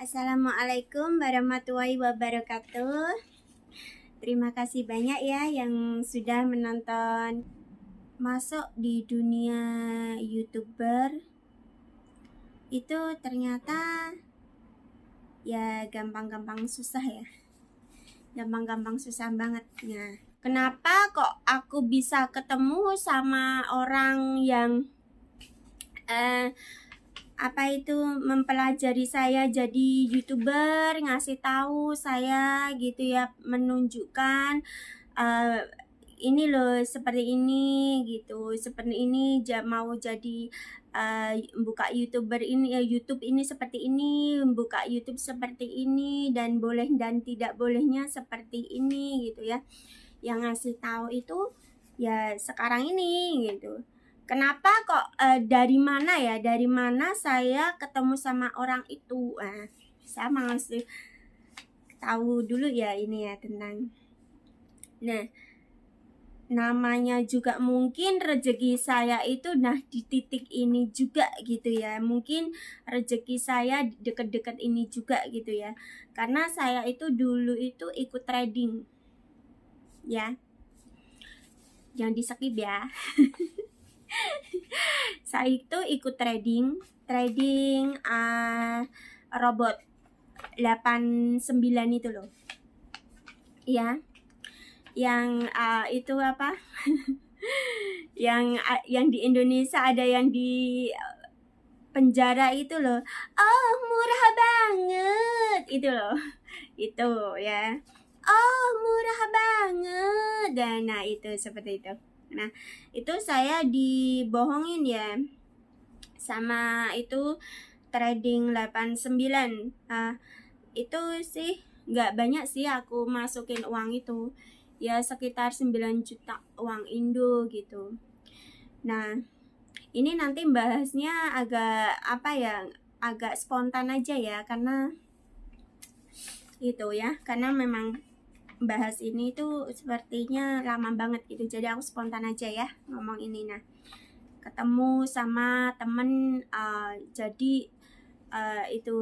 Assalamualaikum warahmatullahi wabarakatuh. Terima kasih banyak ya yang sudah menonton. Masuk di dunia YouTuber itu ternyata ya gampang-gampang susah ya. Gampang-gampang susah banget. Nah, kenapa kok aku bisa ketemu sama orang yang mempelajari saya jadi YouTuber, ngasih tahu saya gitu ya, menunjukkan ini loh seperti ini gitu, seperti ini mau jadi buka YouTuber ini ya, YouTube ini seperti ini, buka YouTube seperti ini, dan boleh dan tidak bolehnya seperti ini gitu ya. Yang ngasih tahu itu ya sekarang ini gitu. Kenapa kok dari mana ya? Dari mana saya ketemu sama orang itu? Saya masih tahu dulu ya ini ya tentang. Nah, namanya juga mungkin rezeki saya itu di titik ini juga gitu ya. Mungkin rezeki saya deket-deket ini juga gitu ya. Karena saya itu dulu itu ikut trading. Ya. Jangan di-skip ya. Saya itu ikut trading robot 89 itu loh ya, yang itu apa yang di Indonesia ada yang di penjara itu loh. Oh, murah banget itu loh. Itu ya. Oh, murah banget. Dan nah itu seperti itu. Nah, itu saya dibohongin ya sama itu trading 89. Itu sih nggak banyak sih aku masukin uang itu. Ya sekitar 9 juta uang Indo gitu. Nah, ini nanti bahasnya agak agak spontan aja ya, karena itu ya, karena memang bahas ini tuh sepertinya lama banget gitu, jadi aku spontan aja ya ngomong ini. Nah, ketemu sama temen jadi itu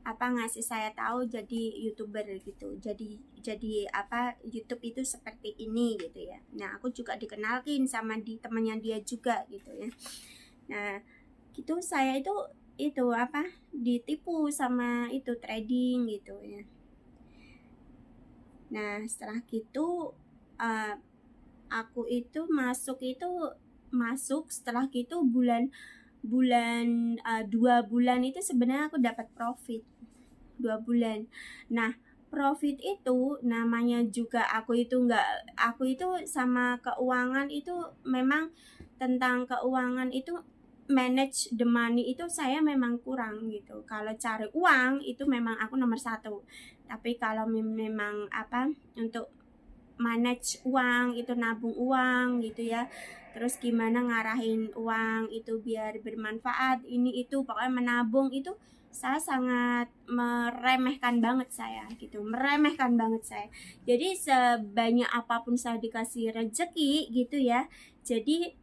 ngasih saya tahu jadi YouTuber gitu, jadi YouTube itu seperti ini gitu ya. Nah, aku juga dikenalin sama temannya dia juga gitu ya. Nah, gitu saya itu ditipu sama itu trading gitu ya. Nah, setelah gitu aku itu masuk setelah gitu bulan 2 bulan itu sebenarnya aku dapat profit 2 bulan. Nah, profit itu namanya juga aku itu sama keuangan itu, memang tentang keuangan itu, manage the money itu saya memang kurang gitu. Kalau cari uang itu memang aku nomor 1. Tapi kalau memang untuk manage uang itu, nabung uang gitu ya, terus gimana ngarahin uang itu biar bermanfaat, ini itu pokoknya menabung itu saya sangat meremehkan banget saya gitu, meremehkan banget saya. Jadi sebanyak apapun saya dikasih rezeki gitu ya, jadi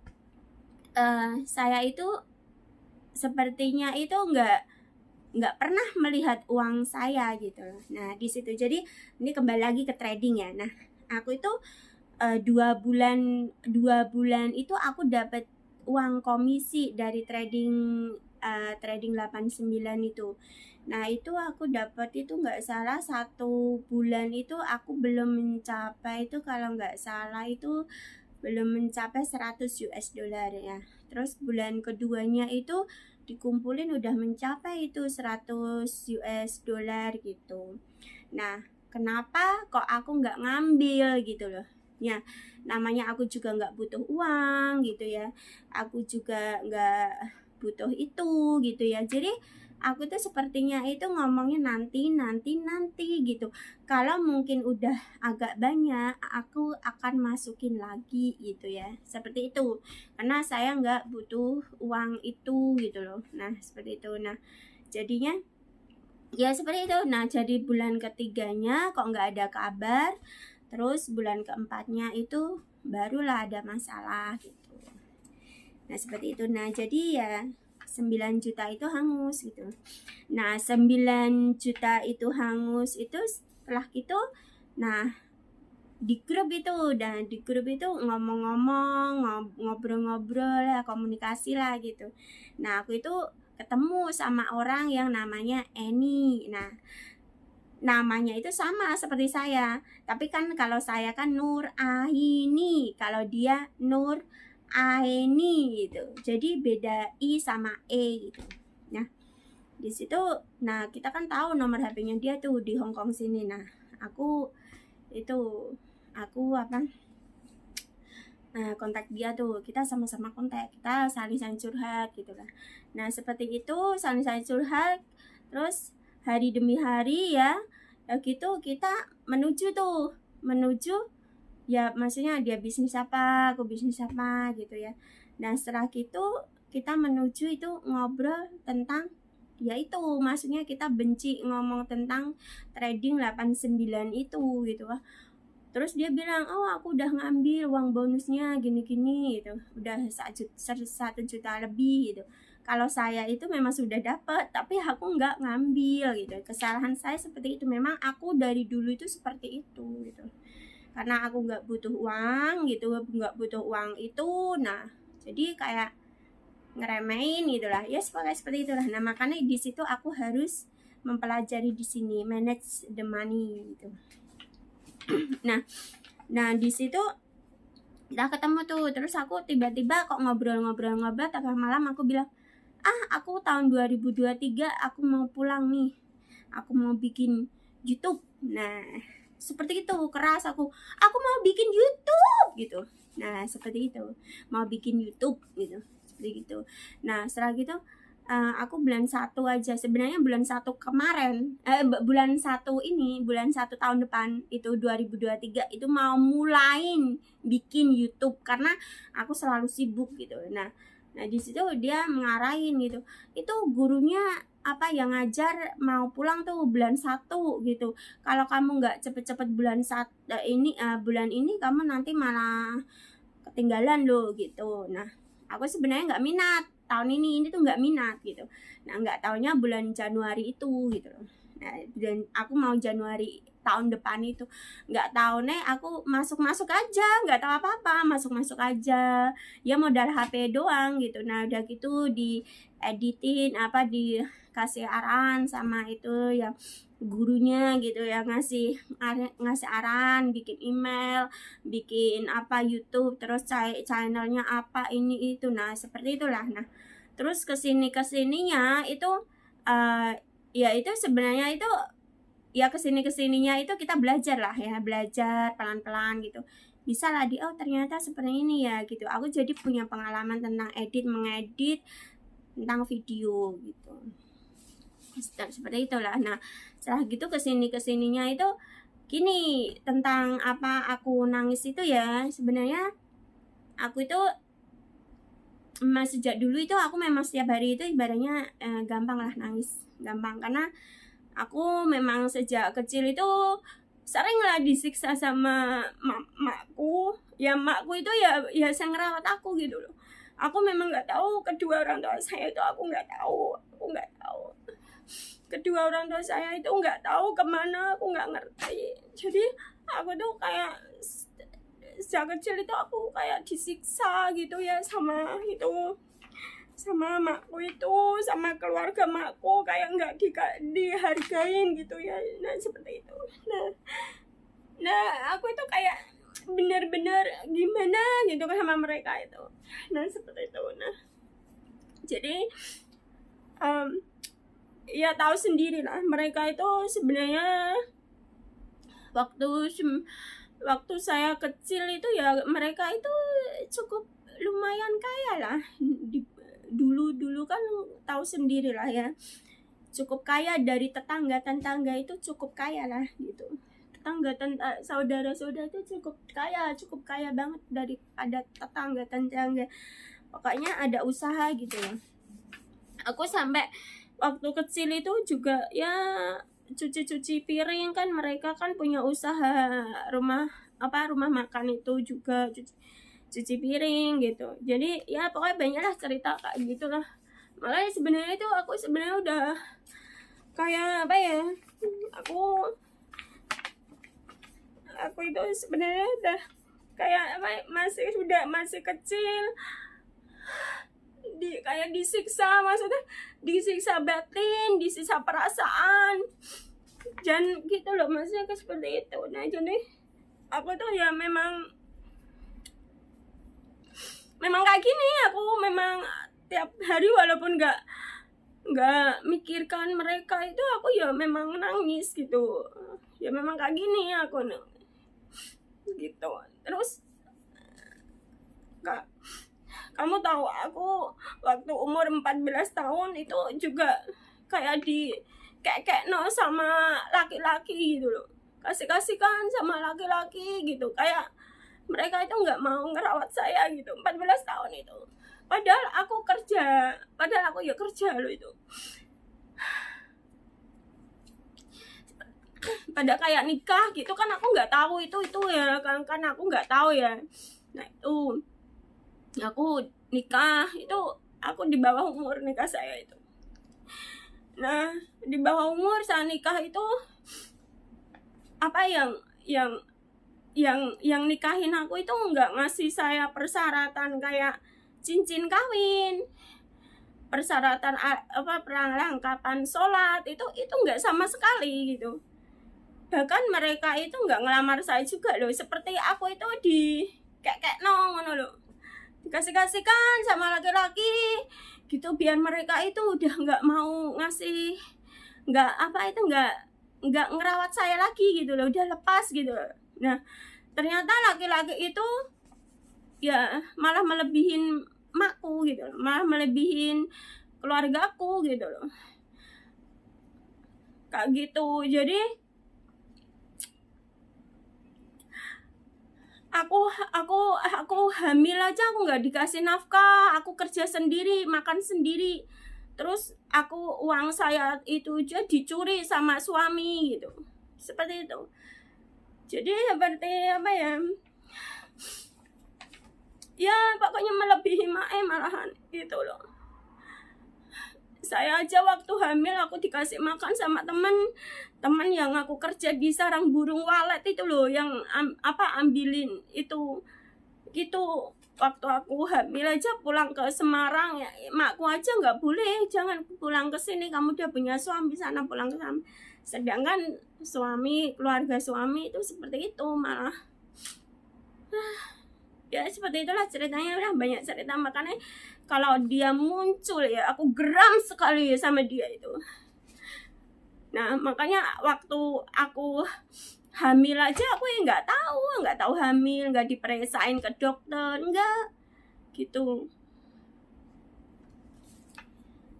saya itu sepertinya itu nggak pernah melihat uang saya gitu. Nah, di situ jadi ini kembali lagi ke trading ya. Nah, aku itu 2 bulan itu aku dapat uang komisi dari trading 89 itu. Nah, itu aku dapat itu nggak salah 1 bulan itu aku belum mencapai itu, kalau nggak salah itu belum mencapai 100 US dollar ya. Terus bulan keduanya itu dikumpulin udah mencapai itu 100 US dollar gitu. Nah, kenapa kok aku nggak ngambil gitu loh ya, namanya aku juga nggak butuh uang gitu ya, aku juga nggak butuh itu gitu ya. Jadi aku tuh sepertinya itu ngomongnya nanti gitu. Kalau mungkin udah agak banyak, aku akan masukin lagi gitu ya, seperti itu. Karena saya nggak butuh uang itu gitu loh. Nah, seperti itu. Nah, jadinya ya seperti itu. Nah, jadi bulan ketiganya kok nggak ada kabar, terus bulan keempatnya itu barulah ada masalah gitu. Nah, seperti itu. Nah, jadi ya 9 juta itu hangus gitu. Nah 9 juta itu hangus itu setelah gitu, nah di grup itu ngomong-ngomong, ngobrol-ngobrol lah, komunikasi lah gitu. Nah aku itu ketemu sama orang yang namanya Eni. Nah namanya itu sama seperti saya, tapi kan kalau saya kan Nur Aini, kalau dia Nur Aini gitu, jadi beda I sama E gitu. Nah di situ, nah kita kan tahu nomor HP-nya dia tuh di Hong Kong sini. Nah aku kontak dia tuh, kita sama-sama kontak, kita saling curhat gitu lah. Nah seperti itu, saling curhat, terus hari demi hari ya gitu kita menuju ya, maksudnya dia bisnis apa, aku bisnis apa gitu ya. Nah setelah itu kita menuju itu ngobrol tentang ya itu, maksudnya kita benci ngomong tentang trading 89 itu gitu lah. Terus dia bilang, oh aku udah ngambil uang bonusnya gini-gini gitu, udah 1 juta lebih gitu. Kalau saya itu memang sudah dapat, tapi aku nggak ngambil gitu. Kesalahan saya seperti itu, memang aku dari dulu itu seperti itu gitu. Karena aku nggak butuh uang gitu, nggak butuh uang itu, nah jadi kayak ngeremehin gitulah, ya pokoknya seperti itulah. Nah makanya di situ aku harus mempelajari di sini manage the money gitu. Nah di situ kita ketemu tuh, terus aku tiba-tiba kok ngobrol tengah malam aku bilang, aku tahun 2023 aku mau pulang nih, aku mau bikin YouTube. Nah seperti itu, keras aku mau bikin YouTube gitu. Nah seperti itu, mau bikin YouTube gitu, seperti gitu. Nah setelah gitu aku bulan 1 aja, sebenarnya bulan 1 kemarin, bulan 1 tahun depan itu 2023 itu mau mulain bikin YouTube karena aku selalu sibuk gitu. Nah di situ dia mengarahin gitu, itu gurunya apa yang ngajar mau pulang tuh bulan 1 gitu. Kalau kamu nggak cepet-cepet bulan ini kamu nanti malah ketinggalan loh gitu. Nah aku sebenarnya nggak minat tahun ini tuh, nggak minat gitu. Nah nggak taunya bulan Januari itu gitu loh. Nah dan aku mau Januari tahun depan itu, nggak tahu nih, aku masuk aja, nggak tahu apa-apa, masuk aja ya, modal HP doang gitu. Nah udah gitu di editin dikasih arahan sama itu yang gurunya gitu ya, ngasih arahan, bikin email, bikin YouTube, terus channelnya apa ini itu. Nah seperti itulah. Nah terus kesininya itu ya itu sebenarnya itu ya kesininya itu kita belajar lah ya, belajar pelan-pelan gitu, bisa lah ternyata seperti ini ya gitu. Aku jadi punya pengalaman tentang mengedit tentang video gitu, seperti itulah. Nah setelah gitu kesininya itu gini, tentang aku nangis itu ya, sebenarnya aku itu sejak dulu itu aku memang setiap hari itu ibaratnya gampang lah nangis, gampang, karena aku memang sejak kecil itu sering lah disiksa sama makku. Ya makku itu ya yang ngerawat aku gitu loh. Aku memang nggak tahu kedua orang tua saya itu, aku nggak tahu. Kedua orang tua saya itu nggak tahu kemana, aku nggak ngerti. Jadi aku tuh kayak sejak kecil itu aku kayak disiksa gitu ya sama makku itu, sama keluarga makku, kayak nggak dihargain gitu ya. Nah seperti itu. Nah aku itu kayak bener-bener gimana gitu kan sama mereka itu. Nah seperti itu. Nah jadi ya tahu sendiri lah, mereka itu sebenarnya waktu saya kecil itu ya, mereka itu cukup lumayan kaya lah. Dulu kan tahu sendiri lah ya, cukup kaya, dari tetangga itu cukup kaya lah gitu. Saudara itu cukup kaya banget daripada tetangga. Pokoknya ada usaha gitu ya. Aku sampai waktu kecil itu juga ya cuci piring kan, mereka kan punya usaha rumah makan itu juga, cuci piring gitu. Jadi ya pokoknya banyaklah cerita kayak gitulah. Makanya sebenarnya itu aku sebenarnya udah kayak apa ya, aku itu sebenarnya udah kayak apa, masih kecil, kayak disiksa, maksudnya disiksa batin, disiksa perasaan, dan gitu loh, maksudnya seperti itu. Nah jadi aku tuh ya memang kayak gini, aku memang tiap hari walaupun nggak mikirkan mereka itu, aku ya memang nangis gitu, ya memang kayak gini aku gitu. Terus kamu tahu aku waktu umur 14 tahun itu juga kayak kayak no sama laki-laki gitu loh, kasihkan sama laki-laki gitu, kayak mereka itu nggak mau ngerawat saya gitu. 14 tahun itu, padahal aku ya kerja loh itu. Pada kayak nikah gitu kan, aku nggak tahu itu ya kan aku nggak tahu ya. Nah itu aku nikah itu, aku di bawah umur nikah saya itu. Nah di bawah umur saat nikah itu, apa yang nikahin aku itu nggak ngasih saya persyaratan kayak cincin kawin, persyaratan apa, perlengkapan sholat, itu nggak sama sekali gitu. Bahkan mereka itu nggak ngelamar saya juga loh, seperti aku itu di kayak ngono loh, dikasihkan sama laki-laki gitu, biar mereka itu udah nggak mau ngasih, nggak apa itu, nggak ngerawat saya lagi gitu loh, udah lepas gitu loh. Nah ternyata laki-laki itu ya malah melebihin makku gitu loh, malah melebihin keluargaku gitu loh, kayak gitu. Jadi aku hamil aja aku nggak dikasih nafkah, aku kerja sendiri, makan sendiri, terus uang saya itu aja dicuri sama suami gitu, seperti itu. Jadi seperti apa ya pokoknya melebihi malahan gitu loh. Saya aja waktu hamil aku dikasih makan sama teman yang aku kerja di sarang burung walet itu loh, yang ambilin itu gitu. Waktu aku hamil aja pulang ke Semarang ya, makku aja nggak boleh, jangan pulang ke sini, kamu udah punya suami sana, pulang ke sana. Sedangkan keluarga suami itu seperti itu malah. Ya seperti itulah ceritanya, udah banyak cerita. Makanya kalau dia muncul ya aku geram sekali sama dia itu. Nah makanya waktu aku hamil aja aku ya nggak tahu hamil, nggak diperiksain ke dokter, enggak gitu.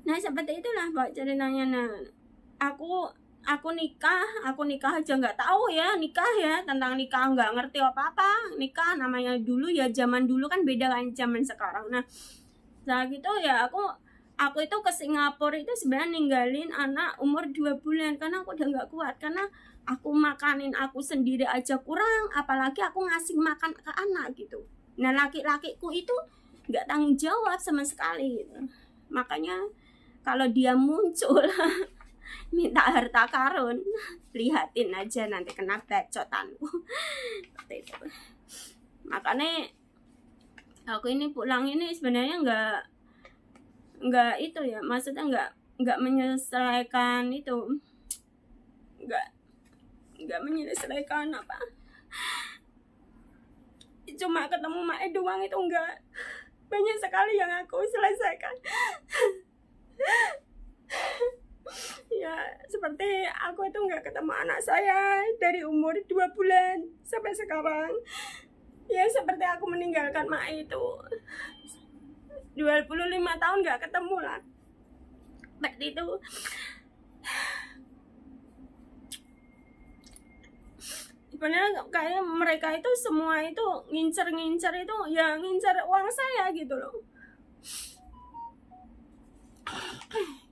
Nah seperti itulah Pak ceritanya. Nah aku nikah aja nggak tahu ya, tentang nikah nggak ngerti apa-apa. Nikah namanya dulu ya, zaman dulu kan beda kan zaman sekarang. Nah gitu ya, aku itu ke Singapura itu sebenarnya ninggalin anak umur 2 bulan karena aku udah nggak kuat, karena aku makanin aku sendiri aja kurang, apalagi aku ngasih makan ke anak gitu. Nah laki-lakiku itu nggak tanggung jawab sama sekali gitu. Makanya kalau dia muncul minta harta karun, lihatin aja nanti kena bacotanku. Makanya aku ini pulang ini sebenarnya nggak itu ya, maksudnya nggak menyelesaikan itu, nggak menyelesaikan apa, cuma ketemu Mae doang, itu enggak, banyak sekali yang aku selesaikan. Ya seperti aku itu nggak ketemu anak saya dari umur 2 bulan sampai sekarang. Ya seperti aku meninggalkan Mae itu 25 tahun nggak ketemu lah, seperti itu. Sebenarnya kayak mereka itu semua itu ngincer itu ya, ngincer uang saya gitu loh.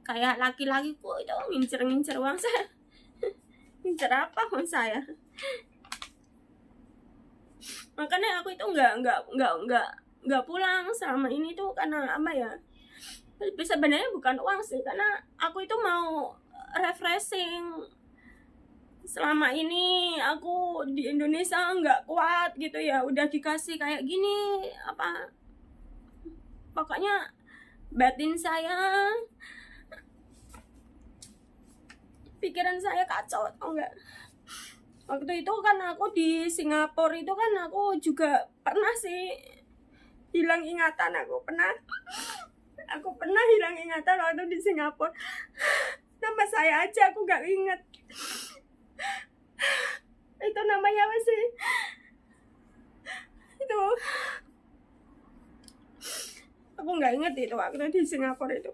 Kayak laki-lakiku itu ngincer uang saya. Ngincer apa uang saya? Makanya aku itu nggak pulang selama ini tuh karena apa ya? sebenarnya bukan uang sih, karena aku itu mau refreshing. Selama ini aku di Indonesia nggak kuat gitu ya, udah dikasih kayak gini apa, pokoknya batin saya, pikiran saya kacau, tau nggak? Waktu itu kan aku di Singapura itu kan aku juga pernah sih hilang ingatan. Aku pernah hilang ingatan waktu di Singapura. Nama saya aja aku nggak inget. Itu namanya apa sih? Itu aku nggak inget itu waktu di Singapura itu.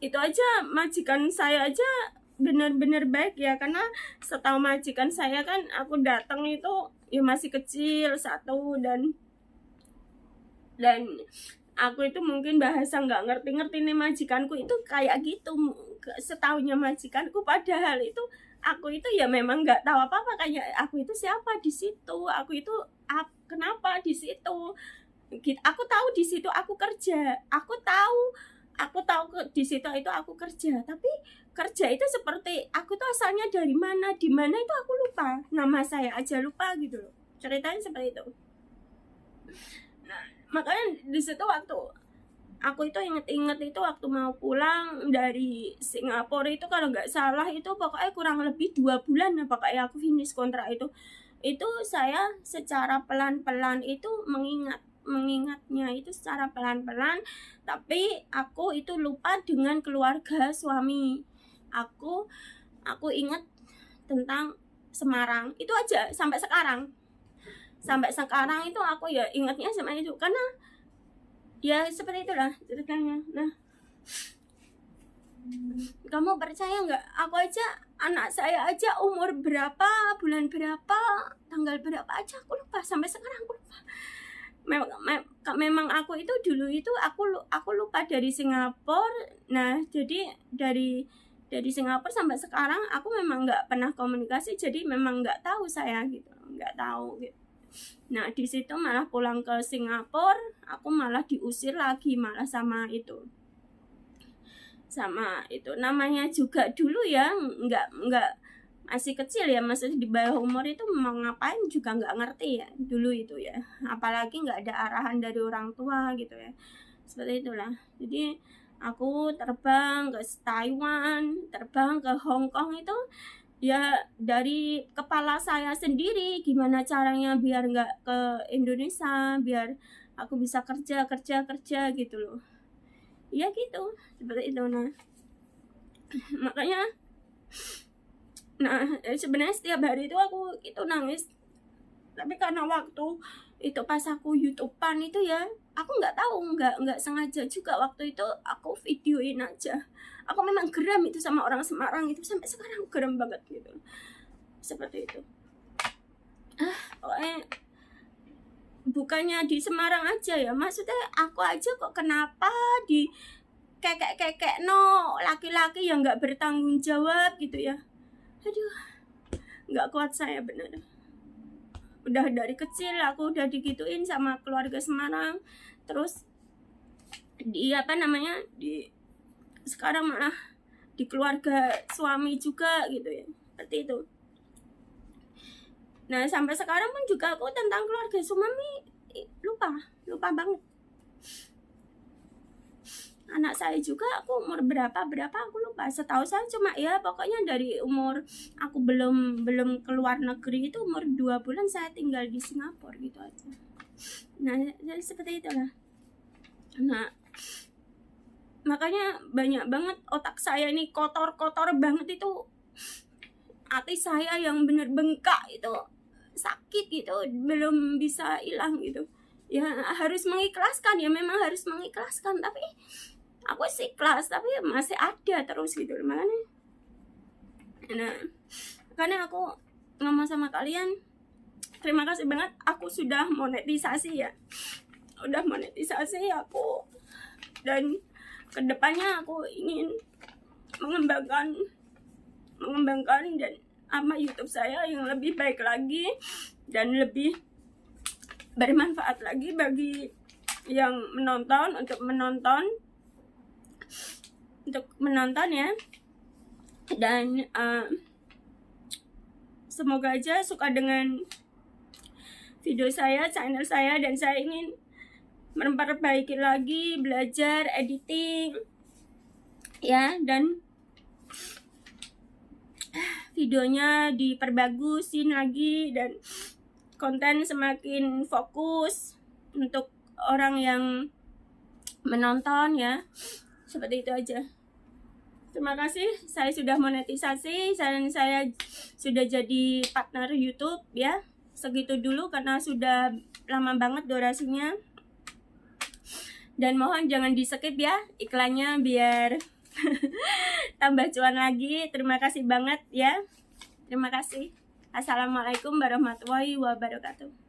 Itu aja majikan saya aja benar-benar baik ya, karena setahu majikan saya kan aku datang itu ya masih kecil satu, dan aku itu mungkin bahasa nggak ngerti-ngerti nih, majikanku itu kayak gitu setahunya majikanku, padahal itu aku itu ya memang nggak tahu apa-apa, kayak aku itu siapa di situ, aku itu kenapa di situ. Aku tahu di situ aku kerja, aku tahu di situ itu aku kerja, tapi kerja itu seperti aku tuh asalnya dari mana, di mana itu aku lupa, nama saya aja lupa gitu loh, ceritanya seperti itu. Nah, makanya di situ waktu aku itu inget itu waktu mau pulang dari Singapura itu, kalau nggak salah itu pokoknya kurang lebih 2 bulan ya pokoknya aku finish kontrak itu saya secara pelan-pelan itu mengingatnya itu secara pelan-pelan, tapi aku itu lupa dengan keluarga suami aku ingat tentang Semarang itu aja sampai sekarang itu aku ya ingatnya sama itu, karena ya seperti itulah ceritanya. Nah, kamu percaya nggak, aku aja, anak saya aja umur berapa, bulan berapa, tanggal berapa aja aku lupa, sampai sekarang aku lupa. Memang aku itu dulu itu aku lupa dari Singapura. Nah, jadi dari Singapura sampai sekarang aku memang nggak pernah komunikasi, jadi memang nggak tahu saya gitu, nggak tahu gitu. Nah, di situ malah pulang ke Singapura aku malah diusir lagi malah sama itu namanya juga dulu ya nggak masih kecil ya, maksudnya di bawah umur itu mau ngapain juga nggak ngerti ya dulu itu ya, apalagi nggak ada arahan dari orang tua gitu ya, seperti itulah. Jadi aku terbang ke Taiwan, terbang ke Hong Kong itu ya dari kepala saya sendiri, gimana caranya biar nggak ke Indonesia, biar aku bisa kerja gitu loh ya gitu, seperti itu. Nah, makanya sebenarnya setiap hari itu aku itu nangis, tapi karena waktu itu pas aku YouTubean itu ya aku nggak tahu, nggak sengaja juga waktu itu aku videoin aja. Aku memang geram itu sama orang Semarang itu, sampai sekarang geram banget gitu, seperti itu. Pokoknya bukannya di Semarang aja ya, maksudnya aku aja kok kenapa di kekek no laki-laki yang nggak bertanggung jawab gitu ya. Aduh, nggak kuat saya bener. Udah dari kecil aku udah digituin sama keluarga Semarang, terus di sekarang malah di keluarga suami juga gitu ya, seperti itu. Nah, sampai sekarang pun juga aku tentang keluarga suami lupa banget. Anak saya juga aku umur berapa aku lupa. Setahu saya cuma ya pokoknya dari umur aku belum keluar negeri itu umur 2 bulan saya tinggal di Singapura gitu aja. Nah, jadi seperti itulah. Nah, makanya banyak banget otak saya ini kotor banget itu, hati saya yang bener bengkak itu, sakit gitu, belum bisa hilang gitu ya. Harus mengikhlaskan ya, memang harus mengikhlaskan, tapi aku sih ikhlas, tapi masih ada terus gitu makanya. Nah, karena aku ngomong sama kalian, terima kasih banget aku sudah monetisasi ya, udah monetisasi aku, dan kedepannya aku ingin mengembangkan dan sama YouTube saya yang lebih baik lagi dan lebih bermanfaat lagi bagi yang menonton untuk menonton ya. Dan semoga aja suka dengan video saya, channel saya, dan saya ingin memperbaiki lagi, belajar editing ya, dan videonya diperbagusin lagi dan konten semakin fokus untuk orang yang menonton ya. Seperti itu aja. Terima kasih, saya sudah monetisasi dan saya sudah jadi partner YouTube ya. Segitu dulu karena sudah lama banget durasinya. Dan mohon jangan di skip ya iklannya biar tambah cuan lagi. Terima kasih banget ya. Terima kasih. Assalamualaikum warahmatullahi wabarakatuh.